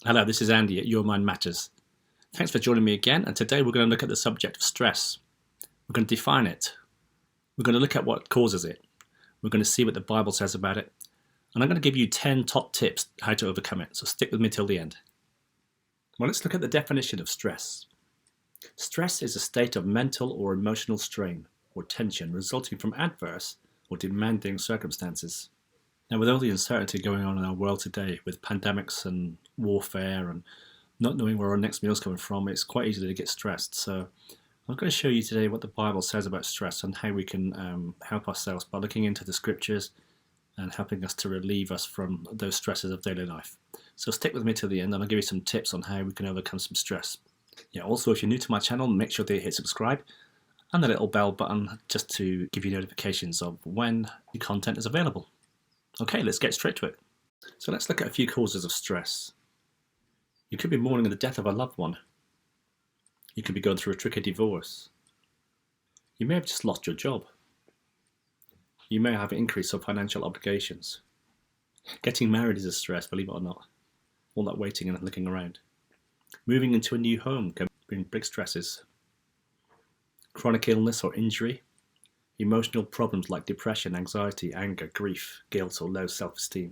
Hello, this is Andy at Your Mind Matters. Thanks for joining me again, and today we're going to look at the subject of stress. We're going to define it. We're going to look at what causes it. We're going to see what the Bible says about it, and I'm going to give you 10 top tips how to overcome it, so stick with me till the end. Well, let's look at the definition of stress. Stress is a state of mental or emotional strain or tension resulting from adverse or demanding circumstances. Now, with all the uncertainty going on in our world today, with pandemics and warfare and not knowing where our next meal is coming from, it's quite easy to get stressed. So I'm going to show you today what the Bible says about stress and how we can help ourselves by looking into the scriptures and helping us to relieve us from those stresses of daily life. So stick with me till the end and I'll give you some tips on how we can overcome some stress. Yeah, also, if you're new to my channel, make sure that you hit subscribe and the little bell button just to give you notifications of when the content is available. Okay, let's get straight to it. So let's look at a few causes of stress. You could be mourning the death of a loved one. You could be going through a tricky divorce. You may have just lost your job. You may have an increase of financial obligations. Getting married is a stress, believe it or not. All that waiting and looking around. Moving into a new home can bring big stresses. Chronic illness or injury. Emotional problems like depression, anxiety, anger, grief, guilt, or low self-esteem.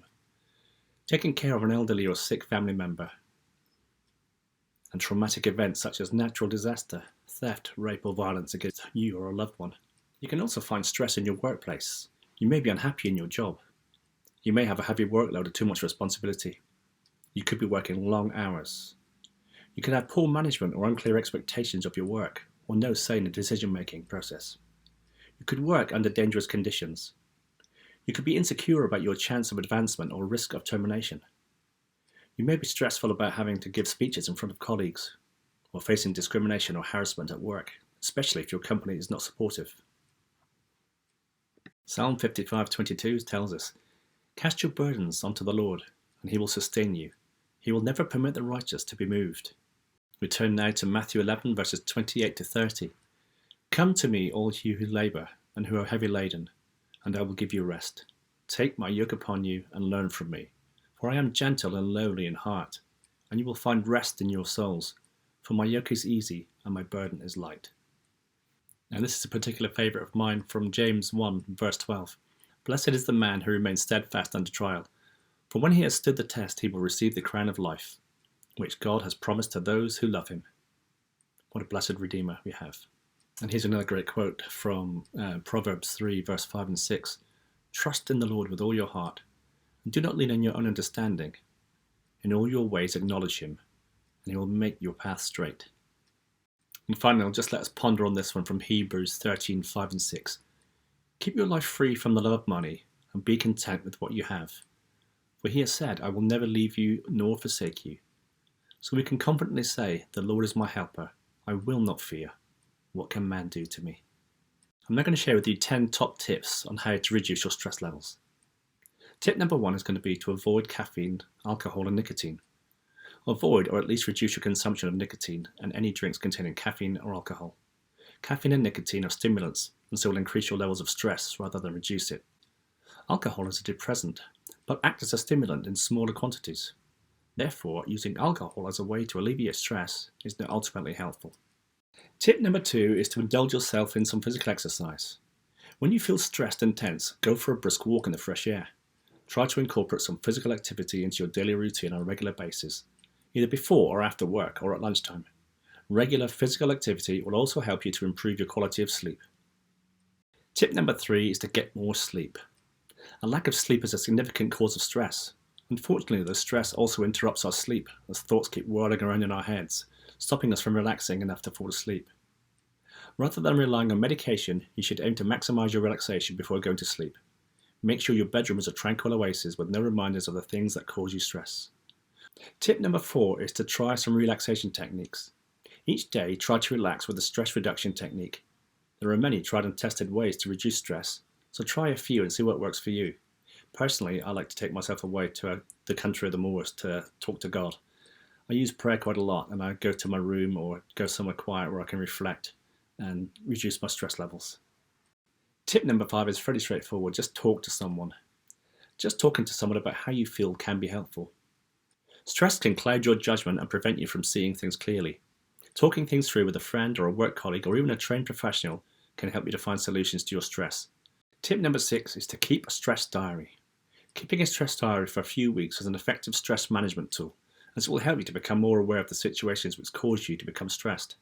Taking care of an elderly or sick family member. And traumatic events such as natural disaster, theft, rape, or violence against you or a loved one. You can also find stress in your workplace. You may be unhappy in your job. You may have a heavy workload or too much responsibility. You could be working long hours. You could have poor management or unclear expectations of your work, or no say in the decision-making process. You could work under dangerous conditions. You could be insecure about your chance of advancement or risk of termination. You may be stressful about having to give speeches in front of colleagues, or facing discrimination or harassment at work, especially if your company is not supportive. Psalm 55:22 tells us, "Cast your burdens onto the Lord, and he will sustain you. He will never permit the righteous to be moved." We turn now to Matthew 11, verses 28 to 30. "Come to me, all you who labour and who are heavy laden, and I will give you rest. Take my yoke upon you and learn from me, for I am gentle and lowly in heart, and you will find rest in your souls, for my yoke is easy and my burden is light." Now this is a particular favourite of mine from James 1, verse 12. "Blessed is the man who remains steadfast under trial, for when he has stood the test he will receive the crown of life, which God has promised to those who love him." What a blessed Redeemer we have. And here's another great quote from Proverbs 3, verse 5 and 6. "Trust in the Lord with all your heart, and do not lean on your own understanding. In all your ways acknowledge him, and he will make your path straight." And finally, just let us ponder on this one from Hebrews 13, 5 and 6. "Keep your life free from the love of money, and be content with what you have. For he has said, I will never leave you nor forsake you." So we can confidently say, "The Lord is my helper. I will not fear. What can man do to me?" I'm now going to share with you 10 top tips on how to reduce your stress levels. Tip number 1 is going to be to avoid caffeine, alcohol and nicotine. Avoid or at least reduce your consumption of nicotine and any drinks containing caffeine or alcohol. Caffeine and nicotine are stimulants and so will increase your levels of stress rather than reduce it. Alcohol is a depressant, but acts as a stimulant in smaller quantities. Therefore, using alcohol as a way to alleviate stress is not ultimately helpful. Tip number 2 is to indulge yourself in some physical exercise. When you feel stressed and tense, go for a brisk walk in the fresh air. Try to incorporate some physical activity into your daily routine on a regular basis, either before or after work or at lunchtime. Regular physical activity will also help you to improve your quality of sleep. Tip number 3 is to get more sleep. A lack of sleep is a significant cause of stress. Unfortunately, the stress also interrupts our sleep as thoughts keep whirling around in our heads, stopping us from relaxing enough to fall asleep. Rather than relying on medication, you should aim to maximize your relaxation before going to sleep. Make sure your bedroom is a tranquil oasis with no reminders of the things that cause you stress. Tip number 4 is to try some relaxation techniques. Each day, try to relax with a stress reduction technique. There are many tried and tested ways to reduce stress, so try a few and see what works for you. Personally, I like to take myself away to the country of the moors to talk to God. I use prayer quite a lot, and I go to my room or go somewhere quiet where I can reflect and reduce my stress levels. Tip number 5 is fairly straightforward. Just talk to someone. Just talking to someone about how you feel can be helpful. Stress can cloud your judgment and prevent you from seeing things clearly. Talking things through with a friend or a work colleague or even a trained professional can help you to find solutions to your stress. Tip number 6 is to keep a stress diary. Keeping a stress diary for a few weeks is an effective stress management tool, as it will help you to become more aware of the situations which cause you to become stressed.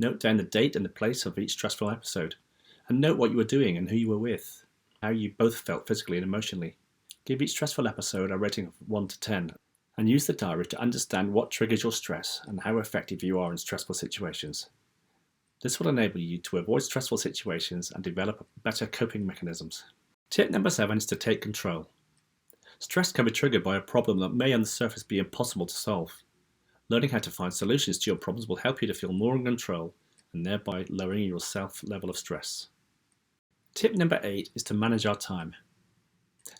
Note down the date and the place of each stressful episode, and note what you were doing and who you were with, how you both felt physically and emotionally. Give each stressful episode a rating of 1 to 10, and use the diary to understand what triggers your stress and how effective you are in stressful situations. This will enable you to avoid stressful situations and develop better coping mechanisms. Tip number 7 is to take control. Stress can be triggered by a problem that may on the surface be impossible to solve. Learning how to find solutions to your problems will help you to feel more in control and thereby lowering your level of stress. Tip number 8 is to manage our time.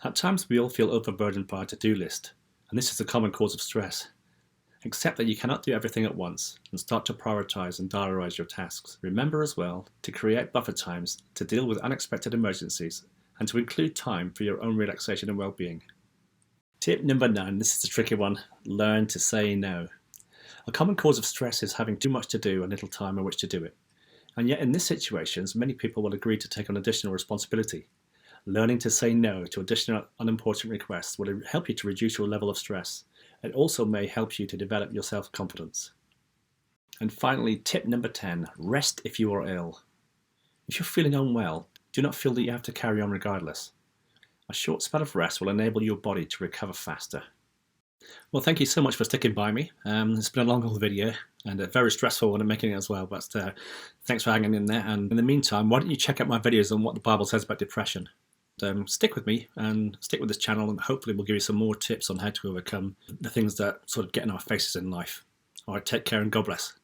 At times we all feel overburdened by our to-do list, and this is a common cause of stress. Accept that you cannot do everything at once and start to prioritize and diarize your tasks. Remember as well to create buffer times to deal with unexpected emergencies and to include time for your own relaxation and well-being. Tip number 9, this is a tricky one, learn to say no. A common cause of stress is having too much to do and little time in which to do it. And yet in these situations, many people will agree to take on additional responsibility. Learning to say no to additional unimportant requests will help you to reduce your level of stress. It also may help you to develop your self-confidence. And finally, tip number 10, rest if you are ill. If you're feeling unwell, do not feel that you have to carry on regardless. A short spell of rest will enable your body to recover faster. Well, thank you so much for sticking by me. It's been a long old video and very stressful when I'm making it as well, but thanks for hanging in there. And in the meantime, why don't you check out my videos on what the Bible says about depression? Stick with me and stick with this channel, and hopefully we'll give you some more tips on how to overcome the things that sort of get in our faces in life. All right, take care and God bless.